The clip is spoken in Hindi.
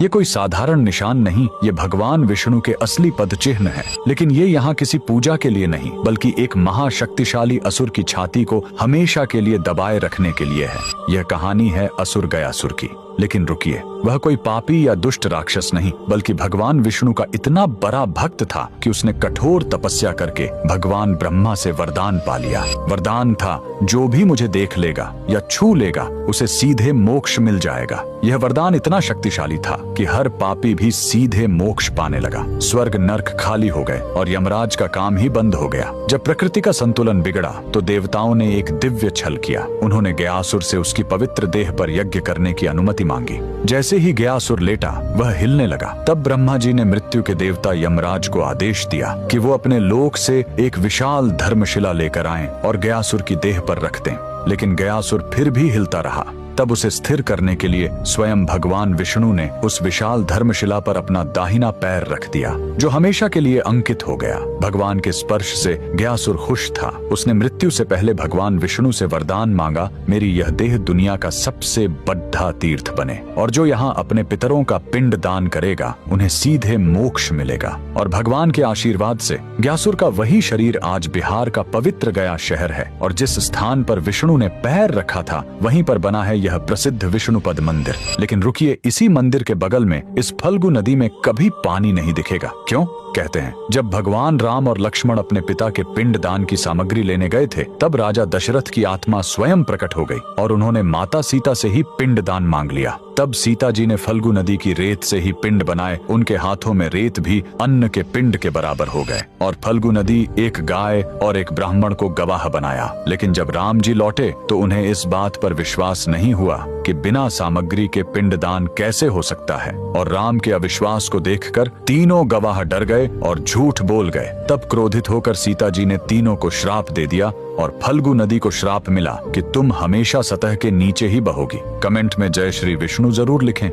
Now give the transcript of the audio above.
ये कोई साधारण निशान नहीं, ये भगवान विष्णु के असली पद चिन्ह है। लेकिन ये यहाँ किसी पूजा के लिए नहीं, बल्कि एक महाशक्तिशाली असुर की छाती को हमेशा के लिए दबाए रखने के लिए है। यह कहानी है असुर गयासुर की। लेकिन रुकिए, वह कोई पापी या दुष्ट राक्षस नहीं, बल्कि भगवान विष्णु का इतना बड़ा भक्त था कि उसने कठोर तपस्या करके भगवान ब्रह्मा से वरदान पा लिया। वरदान था, जो भी मुझे देख लेगा या छू लेगा उसे सीधे मोक्ष मिल जाएगा। यह वरदान इतना शक्तिशाली था कि हर पापी भी सीधे मोक्ष पाने लगा। स्वर्ग नर्क खाली हो गए और यमराज का काम ही बंद हो गया। जब प्रकृति का संतुलन बिगड़ा तो देवताओं ने एक दिव्य छल किया। उन्होंने गयासुर से उसकी पवित्र देह पर यज्ञ करने की अनुमति मांगी। जैसे ही गयासुर लेटा, वह हिलने लगा। तब ब्रह्मा जी ने मृत्यु के देवता यमराज को आदेश दिया कि वो अपने लोक से एक विशाल धर्मशिला लेकर आएं और गयासुर की देह पर रख दें। लेकिन गयासुर फिर भी हिलता रहा। तब उसे स्थिर करने के लिए स्वयं भगवान विष्णु ने उस विशाल धर्मशिला पर अपना दाहिना पैर रख दिया, जो हमेशा के लिए अंकित हो गया। भगवान के स्पर्श से गयासुर खुश था। उसने मृत्यु से पहले भगवान विष्णु से वरदान मांगा, मेरी यह देह दुनिया का सबसे बड़ा तीर्थ बने और जो यहाँ अपने पितरों का पिंड दान करेगा उन्हें सीधे मोक्ष मिलेगा। और भगवान के आशीर्वाद से गयासुर का वही शरीर आज बिहार का पवित्र गया शहर है और जिस स्थान पर विष्णु ने पैर रखा था वहीं पर बना है यह प्रसिद्ध विष्णुपद मंदिर। लेकिन रुकिए, इसी मंदिर के बगल में इस फल्गु नदी में कभी पानी नहीं दिखेगा। क्यों? कहते हैं, जब भगवान राम और लक्ष्मण अपने पिता के पिंड दान की सामग्री लेने गए थे, तब राजा दशरथ की आत्मा स्वयं प्रकट हो गई और उन्होंने माता सीता से ही पिंड दान मांग लिया। तब सीता जी ने फल्गु नदी की रेत से ही पिंड बनाए। उनके हाथों में रेत भी अन्न के पिंड के बराबर हो गए और फल्गु नदी एक गाय और एक ब्राह्मण को गवाह बनाया। लेकिन जब राम जी लौटे तो उन्हें इस बात पर विश्वास नहीं हुआ कि बिना सामग्री के पिंड दान कैसे हो सकता है, और राम के अविश्वास को देखकर तीनों गवाह डर गए और झूठ बोल गए। तब क्रोधित होकर सीता जी ने तीनों को श्राप दे दिया और फल्गु नदी को श्राप मिला कि तुम हमेशा सतह के नीचे ही बहोगी। कमेंट में जय श्री विष्णु जरूर लिखें।